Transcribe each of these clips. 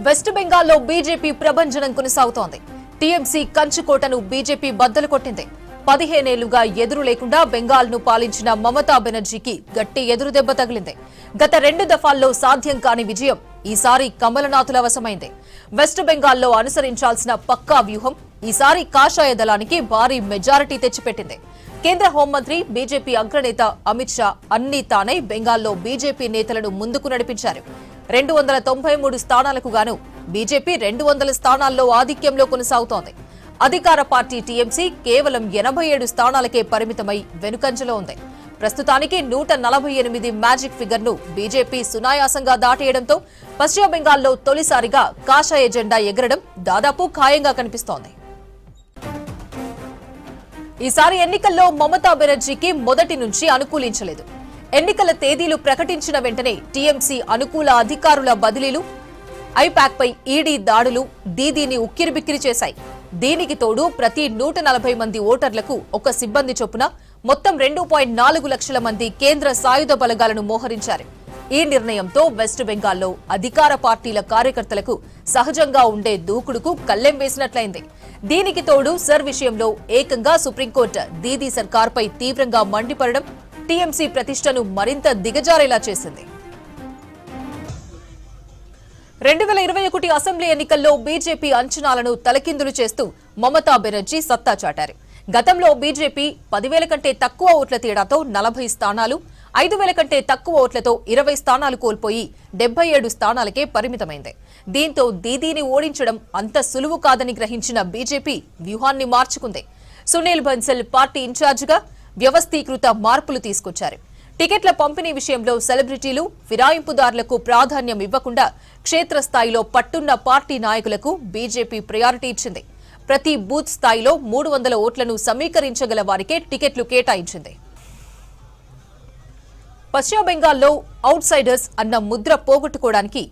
West బెంగాల్లో BJP ప్రభంజనం కొనసాగుతోంది. టీఎంసీ కంచుకోటను బీజేపీ బద్దలు కొట్టింది. 15 ఏళ్లుగా ఎదురు లేకుండా బెంగాల్ను పాలించిన మమతా బెనర్జీకి గట్టి ఎదురుదెబ్బ తగిలింది. గత 2 దఫాల్లో సాధ్యం కాని విజయం ఈసారి కమలనాథుల వశమైంది. వెస్ట్ బెంగాల్లో అనుసరించాల్సిన పక్కా వ్యూహం ఈసారి కాషాయ దళానికి భారీ మెజారిటీ తెచ్చిపెట్టింది. కేంద్ర హోంమంత్రి బీజేపీ అగ్రనేత అమిత్ షా అన్ని తానై బెంగాల్లో బీజేపీ నేతలను ముందుకు నడిపించారు. 293 స్థానాలకు గాను బీజేపీ 200 స్థానాల్లో ఆధిక్యంలో కొనసాగుతోంది. అధికార పార్టీ టీఎంసీ కేవలం 87 స్థానాలకే పరిమితమై వెనుకంజలో ఉంది. ప్రస్తుతానికి 148 మ్యాజిక్ ఫిగర్ ను బీజేపీ సునాయాసంగా దాటేయడంతో పశ్చిమ బెంగాల్లో తొలిసారిగా కాషాయ జెండా ఎగరడం దాదాపు ఖాయంగా కనిపిస్తోంది. ఈసారి ఎన్నికల్లో మమతా బెనర్జీకి మొదటి నుంచి అనుకూలించలేదు. ఎన్నికల తేదీలు ప్రకటించిన వెంటనే టీఎంసీ అనుకూల అధికారుల బదిలీలు, ఐపాక్ పై ఈడీ దాడులు దీదీని ఉక్కిరిబిక్కిరి చేశాయి. దీనికి తోడు ప్రతి 140 మంది ఓటర్లకు ఒక సిబ్బంది చొప్పున మొత్తం 2.4 లక్షల మంది కేంద్ర సాయుధ బలగాలను మోహరించారు. ఈ నిర్ణయంతో వెస్ట్ బెంగాల్లో అధికార పార్టీల కార్యకర్తలకు సహజంగా ఉండే దూకుడుకు కళ్లెం వేసినట్లయింది. దీనికి తోడు సర్ విషయంలో ఏకంగా సుప్రీంకోర్టు దీదీ సర్కార్పై తీవ్రంగా మండిపడడం టీఎంసీ ప్రతిష్టను మరింత దిగజారేలా చేసింది. 2021 అసెంబ్లీ ఎన్నికల్లో బీజేపీ అంచనాలను తలకిందులు చేస్తూ మమతా బెనర్జీ సత్తా చాటారు. గతంలో బీజేపీ 10,000 కంటే తక్కువ ఓట్ల తేడాతో 40 స్థానాలు, 5,000 కంటే తక్కువ ఓట్లతో 20 స్థానాలు కోల్పోయి 77 స్థానాలకే పరిమితమైంది. దీంతో దీదీని ఓడించడం అంత సులువు కాదని గ్రహించిన బీజేపీ వ్యూహాన్ని మార్చుకుంది. సునీల్ బన్సల్ పార్టీ ఇన్ఛార్జిగా వ్యవస్థీకృత మార్పులు తీసుకొచ్చారు. టికెట్ల పంపిణీ విషయంలో సెలబ్రిటీలు, ఫిరాయింపుదారులకు ప్రాధాన్యం ఇవ్వకుండా క్షేత్రస్థాయిలో పట్టున్న పార్టీ నాయకులకు బీజేపీ ప్రయారిటీ ఇచ్చింది. ప్రతి బూత్ స్థాయిలో 300 ఓట్లను సమీకరించగల వారికే టికెట్లు కేటాయించింది. పశ్చిమ బెంగాల్లో అవుట్ సైడర్స్ అన్న ముద్ర పోగొట్టుకోవడానికి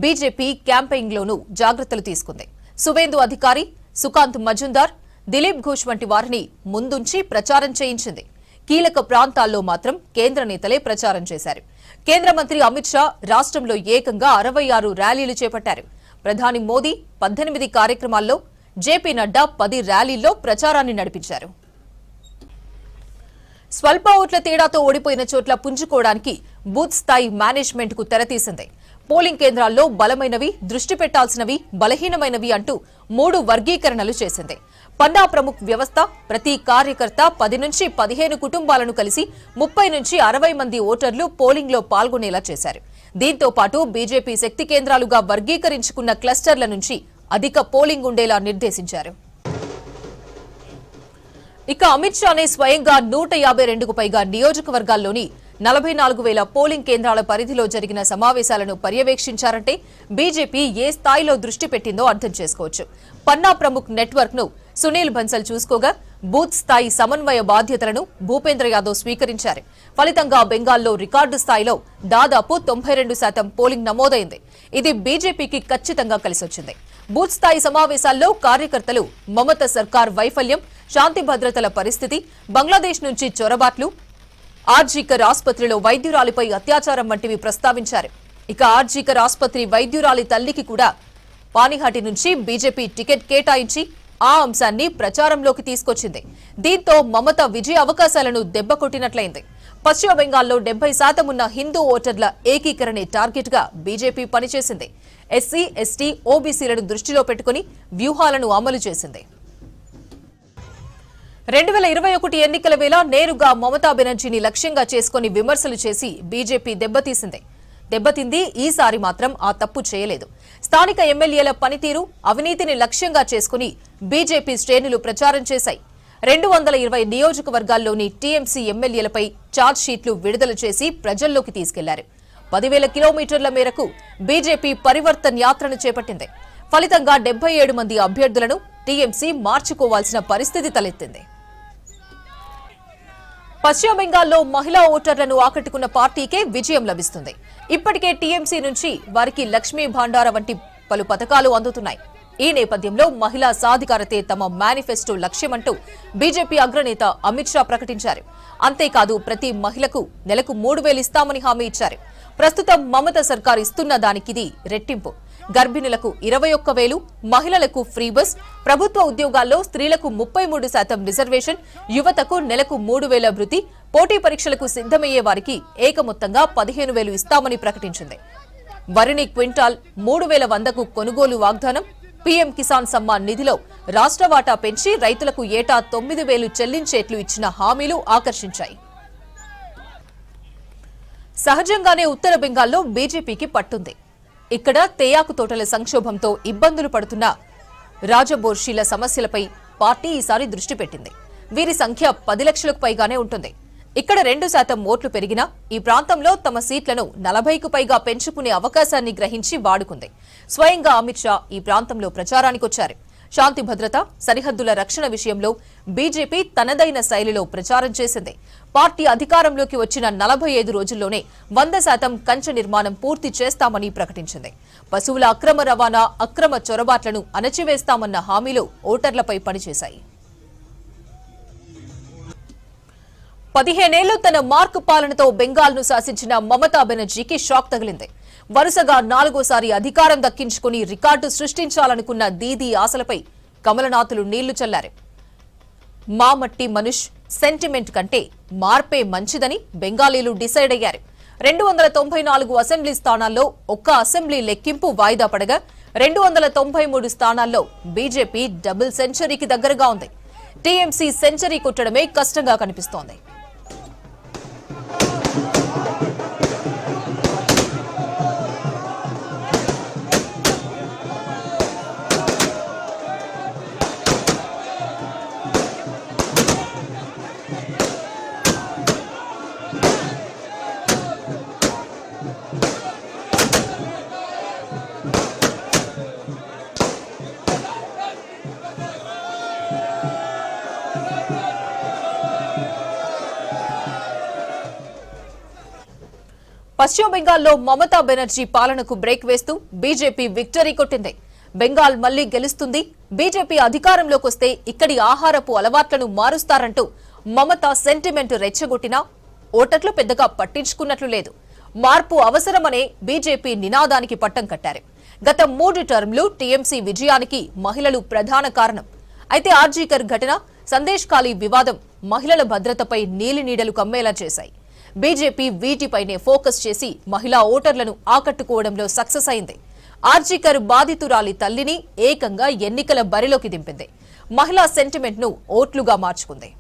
బీజేపీ క్యాంపెయిన్లోనూ జాగ్రత్తలు తీసుకుంది. సువేందు అధికారి, సుకాంత్ మజుందార్, దిలీప్ ఘోష్ వంటి వారిని ముందుంచి ప్రచారం చేయించింది. కీలక ప్రాంతాల్లో మాత్రం కేంద్ర నేతలే ప్రచారం చేశారు. కేంద్ర మంత్రి అమిత్ షా రాష్ట్రంలో ఏకంగా 66 ర్యాలీలు చేపట్టారు. ప్రధాని మోదీ 18 కార్యక్రమాల్లో, జేపీ నడ్డా 10 ర్యాలీల్లో ప్రచారాన్ని నడిపించారు. స్వల్ప ఓట్ల తేడాతో ఓడిపోయిన చోట్ల పుంజుకోవడానికి బూత్ స్థాయి మేనేజ్మెంట్ కు తెరతీసింది. పోలింగ్ కేంద్రాల్లో బలమైనవి, దృష్టి పెట్టాల్సినవి, బలహీనమైనవి అంటూ 3 వర్గీకరణలు చేసింది. పన్నా ప్రముఖ్ వ్యవస్థ ప్రతి కార్యకర్త 10 నుంచి 15 కుటుంబాలను కలిసి 30 నుంచి 60 మంది ఓటర్లు పోలింగ్ లో పాల్గొనేలా చేశారు. దీంతో పాటు బీజేపీ శక్తి కేంద్రాలుగా వర్గీకరించుకున్న క్లస్టర్ల నుంచి అధిక పోలింగ్ ఉండేలా నిర్దేశించారు. ఇక అమిత్ షానే స్వయంగా 152కు పైగా నియోజకవర్గాల్లోని 44,000 పోలింగ్ కేంద్రాల పరిధిలో జరిగిన సమావేశాలను పర్యవేక్షించారంటే బీజేపీ ఏ స్థాయిలో దృష్టి పెట్టిందో అర్థం చేసుకోవచ్చు. పన్నా ప్రముఖ్ నెట్వర్క్ ను సునీల్ బన్సల్ చూసుకోగా బూత్ స్థాయి సమన్వయ బాధ్యతలను భూపేంద్ర యాదవ్ స్వీకరించారు. ఫలితంగా బెంగాల్లో రికార్డు స్థాయిలో దాదాపు 92% పోలింగ్ నమోదైంది. ఇది బీజేపీకి ఖచ్చితంగా కలిసొచ్చింది. బూత్ స్థాయి సమావేశాల్లో కార్యకర్తలు మమత సర్కార్ వైఫల్యం, శాంతి భద్రతల పరిస్థితి, బంగ్లాదేశ్ నుంచి చొరబాట్లు, ఆర్జీకర్ ఆసుపత్రిలో వైద్యురాలిపై అత్యాచారం వంటివి ప్రస్తావించారు. ఇక ఆర్జీకర్ ఆసుపత్రి వైద్యురాలి తల్లికి కూడా పానిహాటి నుంచి బీజేపీ టికెట్ కేటాయించి ఆ అంశాన్ని ప్రచారంలోకి తీసుకొచ్చింది. దీంతో మమత విజయ అవకాశాలను దెబ్బకొట్టినట్లయింది. పశ్చిమ బెంగాల్లో 70% ఉన్న హిందూ ఓటర్ల ఏకీకరణే టార్గెట్ గా బీజేపీ పనిచేసింది. ఎస్సీ, ఎస్టీ, ఓబీసీలను దృష్టిలో పెట్టుకుని వ్యూహాలను అమలు చేసింది. 2021 ఎన్నికల వేళ నేరుగా మమతా బెనర్జీని లక్ష్యంగా చేసుకుని విమర్శలు చేసి బీజేపీ దెబ్బతింది. ఈసారి మాత్రం ఆ తప్పు చేయలేదు. స్థానిక ఎమ్మెల్యేల పనితీరు, అవినీతిని లక్ష్యంగా చేసుకుని బీజేపీ శ్రేణులు ప్రచారం చేశాయి. 220 నియోజకవర్గాల్లోని టీఎంసీ ఎమ్మెల్యేలపై ఛార్జ్ షీట్లు విడుదల చేసి ప్రజల్లోకి తీసుకెళ్లారు. 10,000 కిలోమీటర్ల మేరకు బీజేపీ పరివర్తన్ యాత్రను చేపట్టింది. ఫలితంగా 77 మంది అభ్యర్థులను టీఎంసీ మార్చుకోవాల్సిన పరిస్థితి తలెత్తింది. పశ్చిమ బెంగాల్లో మహిళా ఓటర్లను ఆకట్టుకున్న పార్టీకే విజయం లభిస్తుంది. ఇప్పటికే టీఎంసీ నుంచి వారికి లక్ష్మీ భాండార వంటి పలు పథకాలు అందుతున్నాయి. ఈ నేపథ్యంలో మహిళా సాధికారతే తమ మేనిఫెస్టో లక్ష్యమంటూ బీజేపీ అగ్రనేత అమిత్ షా ప్రకటించారు. అంతేకాదు ప్రతి మహిళకు నెలకు 3,000 ఇస్తామని హామీ ఇచ్చారు. ప్రస్తుతం మమత సర్కార్ ఇస్తున్న దానికిది రెట్టింపు. గర్భిణులకు 21,000, మహిళలకు ఫ్రీ బస్, ప్రభుత్వ ఉద్యోగాల్లో స్త్రీలకు 33% రిజర్వేషన్, యువతకు నెలకు 3,000 భృతి, పోటీ పరీక్షలకు సిద్ధమయ్యే వారికి ఏకమొత్తంగా 15,000 ఇస్తామని ప్రకటించింది. వరిని క్వింటాల్ 3,100కు కొనుగోలు వాగ్దానం. పీఎం కిసాన్ సమ్మాన్ నిధిలో రాష్ట్ర వాటా పెంచి రైతులకు ఏటా 9,000 చెల్లించేట్లు ఇచ్చిన హామీలు ఆకర్షించాయి. సహజంగానే ఉత్తర బెంగాల్లో బీజేపీకి పట్టుంది. ఇక్కడ తేయాకు తోటల సంక్షోభంతో ఇబ్బందులు పడుతున్న రాజబోర్షీల సమస్యలపై పార్టీ ఈసారి దృష్టి పెట్టింది. వీరి సంఖ్య 10 లక్షలకు పైగానే ఉంటుంది. ఇక్కడ 2% ఓట్లు పెరిగినా ఈ ప్రాంతంలో తమ సీట్లను 40కు పైగా పెంచుకునే అవకాశాన్ని గ్రహించి వాడుకుంది. స్వయంగా అమిత్ షా ఈ ప్రాంతంలో ప్రచారానికొచ్చారు. శాంతి భద్రత, సరిహద్దుల రక్షణ విషయంలో బీజేపీ తనదైన శైలిలో ప్రచారం చేసింది. పార్టీ అధికారంలోకి వచ్చిన 45 రోజుల్లోనే 100% కంచె నిర్మాణం పూర్తి చేస్తామని ప్రకటించింది. పశువుల అక్రమ రవాణా, అక్రమ చొరబాట్లను అణచివేస్తామన్న హామీలు ఓటర్లపై పనిచేశాయి. 15 ఏళ్లు తన మార్క్ పాలనతో బెంగాల్ను శాసించిన మమతా బెనర్జీకి షాక్ తగిలింది. వరుసగా 4వ సారి అధికారం దక్కించుకుని రికార్డు సృష్టించాలనుకున్న దీదీ ఆశలపై కమలనాథులు నీళ్లు చల్లారు. మా మట్టి మనుష్ సెంటిమెంట్ కంటే మార్పే మంచిదని బెంగాలీలు డిసైడ్ అయ్యారు. 294 అసెంబ్లీ స్థానాల్లో ఒక్క అసెంబ్లీ లెక్కింపు వాయిదా పడగా 293 స్థానాల్లో బీజేపీ డబుల్ సెంచరీకి దగ్గరగా ఉంది. టీఎంసీ సెంచరీ కొట్టడమే కష్టంగా కనిపిస్తోంది. పశ్చిమ బెంగాల్లో మమతా బెనర్జీ పాలనకు బ్రేక్ వేస్తూ బీజేపీ విక్టరీ కొట్టింది. బెంగాల్ మళ్లీ గెలుస్తుంది, బీజేపీ అధికారంలోకి వస్తే ఇక్కడి ఆహారపు అలవాట్లను మారుస్తారంటూ మమతా సెంటిమెంట్ రెచ్చగొట్టినా ఓటర్లు పెద్దగా పట్టించుకున్నట్లు లేదు. మార్పు అవసరమనే బీజేపీ నినాదానికి పట్టం కట్టారు. గత 3 టర్మ్లు టీఎంసీ విజయానికి మహిళలు ప్రధాన కారణం. అయితే ఆర్జీకర్ ఘటన, సందేశ్ ఖాళీ వివాదం మహిళల భద్రతపై నీలినీడలు కమ్మేలా చేశాయి. బీజేపీ వీటిపైనే ఫోకస్ చేసి మహిళా ఓటర్లను ఆకట్టుకోవడంలో సక్సెస్ అయింది. ఆర్జీకర్ బాధితురాలి తల్లిని ఏకంగా ఎన్నికల బరిలోకి దింపింది. మహిళా సెంటిమెంట్ ను ఓట్లుగా మార్చుకుంది.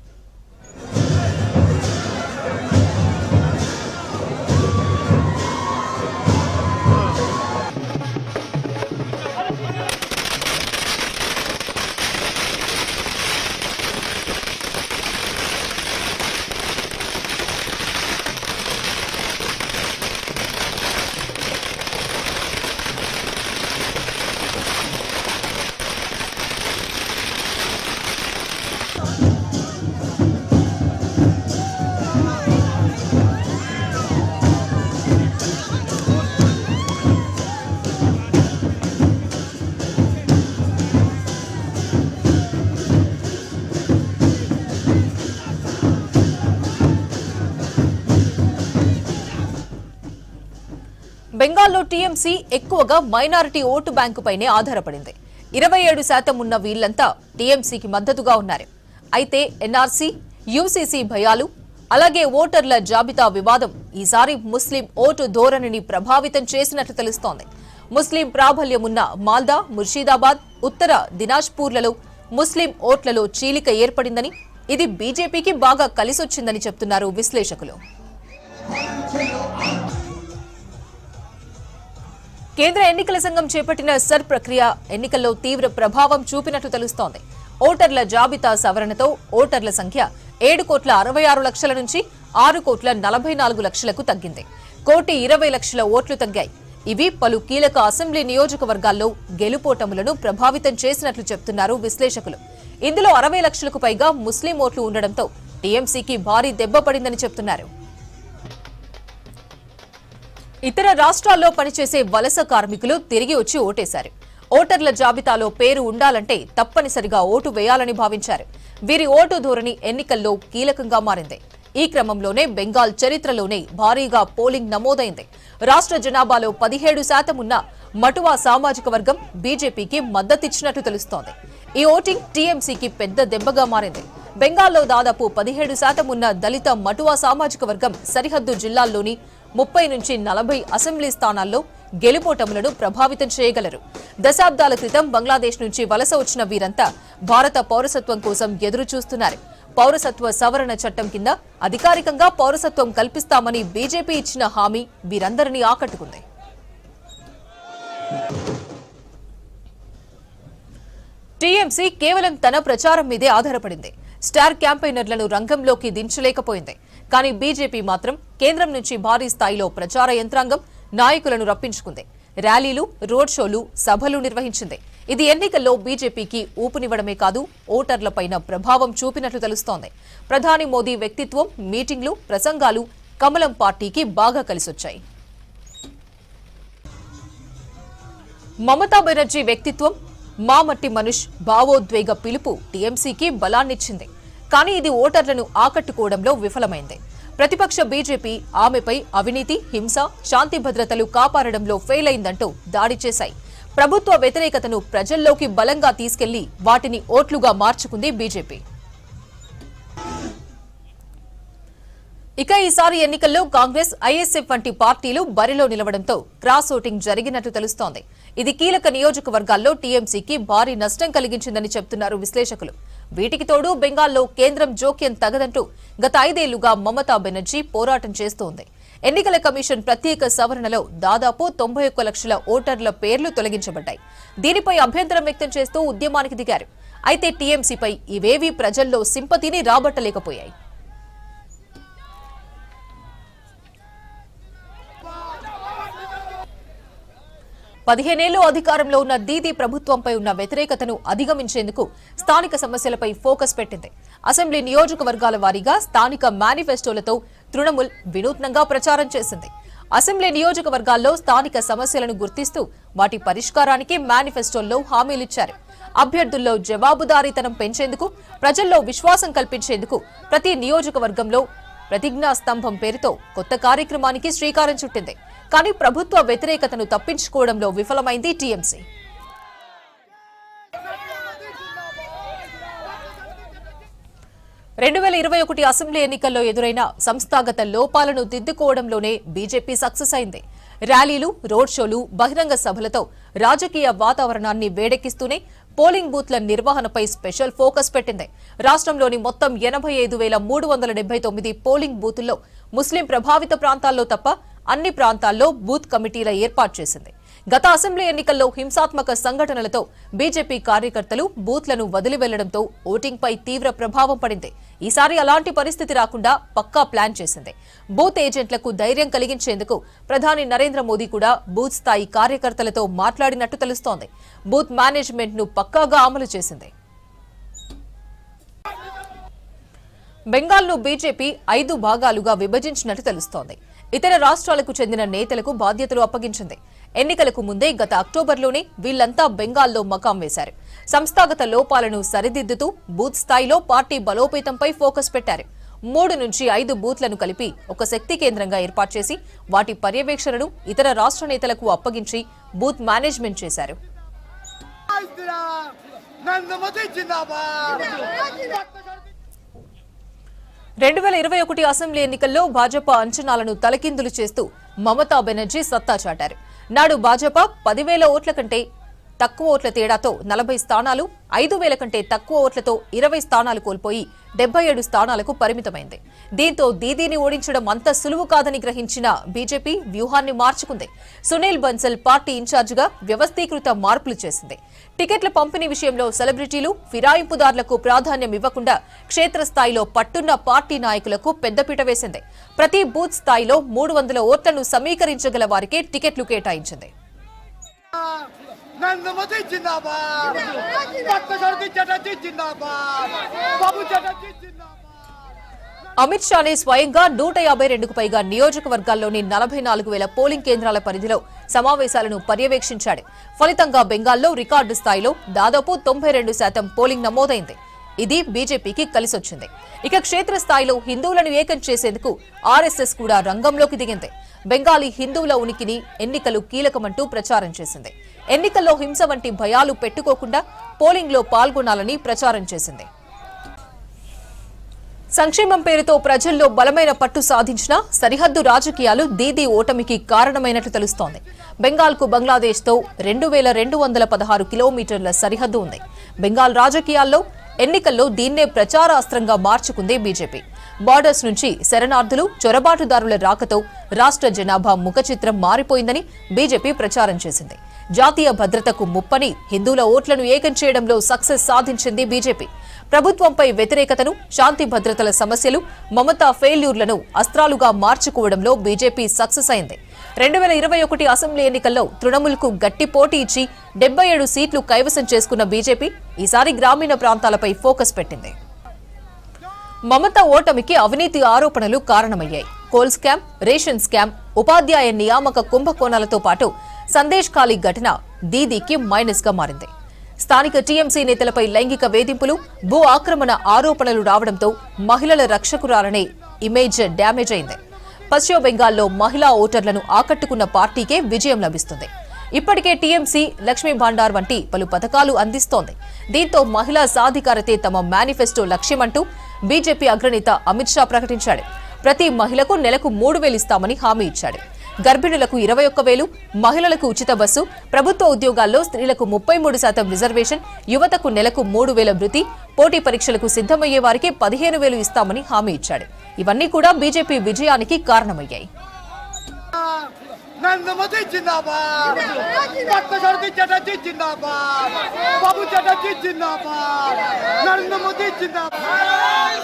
బెంగాల్లో టీఎంసీ ఎక్కువగా మైనారిటీ ఓటు బ్యాంకుపైనే ఆధారపడింది. 27% ఉన్న వీళ్లంతా టీఎంసీకి మద్దతుగా ఉన్నారు. అయితే ఎన్ఆర్సీ, యూసీసీ భయాలు, అలాగే ఓటర్ల జాబితా వివాదం ఈసారి ముస్లిం ఓటు ధోరణిని ప్రభావితం చేసినట్లు తెలుస్తోంది. ముస్లిం ప్రాబల్యం ఉన్న మాల్దా, ముర్షిదాబాద్, ఉత్తర దినాజ్పూర్లలో ముస్లిం ఓట్లలో చీలిక ఏర్పడిందని, ఇది బీజేపీకి బాగా కలిసొచ్చిందని చెప్తున్నారు విశ్లేషకులు. కేంద్ర ఎన్నికల సంఘం చేపట్టిన సర్ ప్రక్రియ ఎన్నికల్లో తీవ్ర ప్రభావం చూపినట్లు తెలుస్తోంది. ఓటర్ల జాబితా సవరణతో ఓటర్ల సంఖ్య 7,66,00,000 నుంచి 6,44,00,000కు తగ్గింది. 1,20,00,000 ఓట్లు తగ్గాయి. ఇవి పలు కీలక అసెంబ్లీ నియోజకవర్గాల్లో గెలుపోటములను ప్రభావితం చేసినట్లు చెప్తున్నారు విశ్లేషకులు. ఇందులో 60 లక్షలకు పైగా ముస్లిం ఓట్లు ఉండడంతో టీఎంసీకి భారీ దెబ్బ పడిందని చెప్తున్నారు. ఇతర రాష్ట్రాల్లో పనిచేసే వలస కార్మికులు తిరిగి వచ్చి ఓటేశారు. ఓటర్ల జాబితాలో పేరు ఉండాలంటే తప్పనిసరిగా ఓటు వేయాలని భావించారు. వీరి ఓటు ధోరణి ఎన్నికల్లో కీలకంగా మారింది. ఈ క్రమంలోనే బెంగాల్ చరిత్రలోనే భారీగా పోలింగ్ నమోదైంది. రాష్ట్ర జనాభాలో 17% ఉన్న మటువా సామాజిక వర్గం బీజేపీకి మద్దతిచ్చినట్టు తెలుస్తోంది. ఈ ఓటింగ్ టీఎంసీకి పెద్ద దెబ్బగా మారింది. బెంగాల్లో దాదాపు 17% ఉన్న దళిత మటువా సామాజిక వర్గం సరిహద్దు జిల్లాల్లోని 30 నుంచి 40 అసెంబ్లీ స్థానాల్లో గెలుపోటములను ప్రభావితం చేయగలరు. దశాబ్దాల క్రితం బంగ్లాదేశ్ నుంచి వలస వచ్చిన వీరంతా భారత పౌరసత్వం కోసం ఎదురు చూస్తున్నారు. పౌరసత్వ సవరణ చట్టం కింద అధికారికంగా పౌరసత్వం కల్పిస్తామని బీజేపీ ఇచ్చిన హామీ వీరందరినీ ఆకట్టుకుంది. టీఎంసీ కేవలం తన ప్రచారం మీదే ఆధారపడింది. స్టార్ క్యాంపెయినర్లను రంగంలోకి దించలేకపోయింది. కానీ బీజేపీ మాత్రం కేంద్రం నుంచి భారీ స్థాయిలో ప్రచార యంత్రాంగం, నాయకులను రప్పించుకుంది. ర్యాలీలు, రోడ్ షోలు, సభలు నిర్వహించింది. ఇది ఎన్నికల్లో బీజేపీకి ఊపునివ్వడమే కాదు, ఓటర్లపైన ప్రభావం చూపినట్లు తెలుస్తోంది. ప్రధాని మోదీ వ్యక్తిత్వం, మీటింగ్లు, ప్రసంగాలు కమలం పార్టీకి బాగా కలిసొచ్చాయి. మమతా బెనర్జీ వ్యక్తిత్వం, మామట్టి మనుష్ భావోద్వేగ పిలుపు టీఎంసీకి బలాన్నిచ్చింది. కానీ ఇది ఓటర్లను ఆకట్టుకోవడంలో విఫలమైంది. ప్రతిపక్ష బీజేపీ ఆమెపై అవినీతి, హింస, శాంతి భద్రతలు కాపాడడంలో ఫెయిల్ అయిందంటూ దాడి చేశాయి. ప్రభుత్వ వ్యతిరేకతను ప్రజల్లోకి బలంగా తీసుకెళ్లి వాటిని ఓట్లుగా మార్చుకుంది బీజేపీ. ఇక ఈసారి ఎన్నికల్లో కాంగ్రెస్, ఐఎస్ఎఫ్ వంటి పార్టీలు బరిలో నిలవడంతో క్రాస్ ఓటింగ్ జరిగినట్టు తెలుస్తోంది. ఇది కీలక నియోజకవర్గాల్లో టీఎంసీకి భారీ నష్టం కలిగించిందని చెబుతున్నారు విశ్లేషకులు. వీటికి తోడు బెంగాల్లో కేంద్రం జోక్యం తగదంటూ గత 5 ఏళ్లుగా మమతా బెనర్జీ పోరాటం చేస్తోంది. ఎన్నికల కమిషన్ ప్రత్యేక సవరణలో దాదాపు 91 లక్షల ఓటర్ల పేర్లు తొలగించబడ్డాయి. దీనిపై అభ్యంతరం వ్యక్తం చేస్తూ ఉద్యమానికి దిగారు. అయితే టీఎంసీపై ఇవేవీ ప్రజల్లో సింపతిని రాబట్టలేకపోయాయి. 15 ఏళ్లు అధికారంలో ఉన్న దీదీ ప్రభుత్వంపై ఉన్న వ్యతిరేకతను అధిగమించేందుకు స్థానిక సమస్యలపై ఫోకస్ పెట్టింది. అసెంబ్లీ నియోజకవర్గాల వారీగా స్థానిక మేనిఫెస్టోలతో తృణమూల్ వినూత్నంగా ప్రచారం చేసింది. అసెంబ్లీ నియోజకవర్గాల్లో స్థానిక సమస్యలను గుర్తిస్తూ వాటి పరిష్కారానికి మేనిఫెస్టోల్లో హామీలిచ్చారు. అభ్యర్థుల్లో జవాబుదారీతనం పెంచేందుకు, ప్రజల్లో విశ్వాసం కల్పించేందుకు ప్రతి నియోజకవర్గంలో ప్రతిజ్ఞా స్తంభం పేరుతో కొత్త కార్యక్రమానికి శ్రీకారం చుట్టింది. కానీ ప్రభుత్వ వ్యతిరేకతను తప్పించుకోవడంలో విఫలమైంది టీఎంసీ. రెండు 2021 అసెంబ్లీ ఎన్నికల్లో ఎదురైన సంస్థాగత లోపాలను దిద్దుకోవడంలోనే బీజేపీ సక్సెస్ అయింది. ర్యాలీలు, రోడ్ షోలు, బహిరంగ సభలతో రాజకీయ వాతావరణాన్ని వేడెక్కిస్తూనే పోలింగ్ బూత్ల నిర్వహణపై స్పెషల్ ఫోకస్ పెట్టింది. రాష్ట్రంలోని మొత్తం 85,379 పోలింగ్ బూతుల్లో ముస్లిం ప్రభావిత ప్రాంతాల్లో తప్ప అన్ని ప్రాంతాల్లో బూత్ కమిటీల ఏర్పాటు చేసింది. గత అసెంబ్లీ ఎన్నికల్లో హింసాత్మక సంఘటనలతో బీజేపీ కార్యకర్తలు బూత్లను వదిలి వెళ్లడంతో ఓటింగ్పై తీవ్ర ప్రభావం పడింది. ఈసారి అలాంటి పరిస్థితి రాకుండా పక్కా ప్లాన్ చేసింది. బూత్ ఏజెంట్లకు ధైర్యం కలిగించేందుకు ప్రధాని నరేంద్ర మోదీ కూడా బూత్ స్థాయి కార్యకర్తలతో మాట్లాడినట్టు తెలుస్తోంది. బూత్ మేనేజ్మెంట్ ను పక్కాగా అమలు చేసింది. బెంగాల్ను బీజేపీ 5 భాగాలుగా విభజించినట్టు తెలుస్తోంది. ఇతర రాష్ట్రాలకు చెందిన నేతలకు బాధ్యతలు అప్పగించింది. ఎన్నికలకు ముందే గత అక్టోబర్లోనే వీళ్లంతా బెంగాల్లో మకాం వేశారు. సంస్థాగత లోపాలను సరిదిద్దుతూ బూత్ స్థాయిలో పార్టీ బలోపేతంపై ఫోకస్ పెట్టారు. 3 నుంచి 5 బూత్లను కలిపి ఒక శక్తి కేంద్రంగా ఏర్పాటు చేసి వాటి పర్యవేక్షణను ఇతర రాష్ట్ర నేతలకు అప్పగించి బూత్ మేనేజ్మెంట్ చేశారు. 2021 అసెంబ్లీ ఎన్నికల్లో భాజపా అంచనాలను తలకిందులు చేస్తూ మమతా బెనర్జీ సత్తా చాటారు. నాడు భాజపా 10,000 ఓట్ల కంటే తక్కువ ఓట్ల తేడాతో 40 స్థానాలు, 5,000 కంటే తక్కువ ఓట్లతో 20 స్థానాలు కోల్పోయి 77 స్థానాలకు పరిమితమైంది. దీంతో దీదీని ఓడించడం అంత సులువు కాదని గ్రహించిన బీజేపీ వ్యూహాన్ని మార్చుకుంది. సునీల్ బన్సల్ పార్టీ ఇన్ఛార్జిగా వ్యవస్థీకృత మార్పులు చేసింది. టికెట్ల పంపిణీ విషయంలో సెలబ్రిటీలు, ఫిరాయింపుదారులకు ప్రాధాన్యం ఇవ్వకుండా క్షేత్రస్థాయిలో పట్టున్న పార్టీ నాయకులకు పెద్దపీట వేసింది. ప్రతి బూత్ స్థాయిలో 300 ఓట్లను సమీకరించగల వారికే టికెట్లు కేటాయించింది. అమిత్ షానే స్వయంగా 152కు పైగా నియోజకవర్గాల్లోని 44,000 పోలింగ్ కేంద్రాల పరిధిలో సమావేశాలను పర్యవేక్షించాడు. ఫలితంగా బెంగాల్లో రికార్డు స్థాయిలో దాదాపు 92% పోలింగ్ నమోదైంది. ఇది బీజేపీకి కలిసొచ్చింది. ఇక క్షేత్రస్థాయిలో హిందువులను ఏకం చేసేందుకు ఆర్ఎస్ఎస్ కూడా రంగంలోకి దిగింది. బెంగాలీ హిందువుల ఉనికిని ఎన్నికలు కీలకమంటూ ప్రచారం చేసింది. ఎన్నికల్లో హింస వంటి భయాలు పెట్టుకోకుండా పోలింగ్లో పాల్గొనాలని ప్రచారం చేసింది. సంక్షేమం పేరుతో ప్రజల్లో బలమైన పట్టు సాధించిన సరిహద్దు రాజకీయాలు దీదీ ఓటమికి కారణమైనట్లు తెలుస్తోంది. బెంగాల్కు బంగ్లాదేశ్తో 2216 కిలోమీటర్ల సరిహద్దు ఉంది. బెంగాల్ రాజకీయాల్లో ఎన్నికల్లో దీన్నే ప్రచారాస్త్రంగా మార్చుకుంది బీజేపీ. బార్డర్స్ నుంచి శరణార్థులు, చొరబాటుదారుల రాకతో రాష్ట్ర జనాభా ముఖచిత్రం మారిపోయిందని బీజేపీ ప్రచారం చేసింది. జాతీయ భద్రతకు ముప్పని హిందువుల ఓట్లను ఏకం చేయడంలో సక్సెస్ సాధించింది బీజేపీ. ప్రభుత్వంపై వ్యతిరేకతను, శాంతి భద్రతల సమస్యలు, మమతా ఫెయిల్యూర్లను అస్త్రాలుగా మార్చుకోవడంలో బీజేపీ సక్సెస్ అయింది. 2021 అసెంబ్లీ ఎన్నికల్లో తృణమూల్కు గట్టి పోటీ ఇచ్చి 77 సీట్లు కైవసం చేసుకున్న బీజేపీ ఈసారి గ్రామీణ ప్రాంతాలపై ఫోకస్ పెట్టింది. మమతా ఓటమికి అవినీతి ఆరోపణలు కారణమయ్యాయి. కోల్ స్కామ్, రేషన్ స్కామ్, ఉపాధ్యాయ నియామక కుంభకోణాలతో పాటు సందేశ్ ఖాళీ ఘటన దీదీకి మైనస్ గా మారింది. స్థానిక టీఎంసీ నేతలపై లైంగిక వేధింపులు, భూ ఆక్రమణ ఆరోపణలు రావడంతో మహిళల రక్షకురాలనే ఇమేజ్ డ్యామేజ్ అయింది. పశ్చిమ బెంగాల్లో మహిళా ఓటర్లను ఆకట్టుకున్న పార్టీకే విజయం లభిస్తుంది. ఇప్పటికే టీఎంసీ లక్ష్మీ భాండార్ వంటి పలు పథకాలు అందిస్తోంది. దీంతో మహిళా సాధికారతే తమ మేనిఫెస్టో లక్ష్యమంటూ బీజేపీ అగ్రనేత అమిత్ షా ప్రకటించాడు. ప్రతి మహిళకు నెలకు 3000 ఇస్తామని హామీ ఇచ్చాడు. గర్భిణులకు 21,000, మహిళలకు ఉచిత బస్సు, ప్రభుత్వ ఉద్యోగాల్లో స్త్రీలకు 33% రిజర్వేషన్, యువతకు నెలకు 3,000 భృతి, పోటీ పరీక్షలకు సిద్ధమయ్యే వారికి 15,000 ఇస్తామని హామీ ఇచ్చాడు. ఇవన్నీ కూడా బీజేపీ విజయానికి కారణమయ్యాయి. नरेंद्र जिंदाबाद, डॉक्टर चटर्जी जिंदाबाद, बाबू चटर्जी जिंदाबाद, नरेंद्र मोदी जिंदाबाद।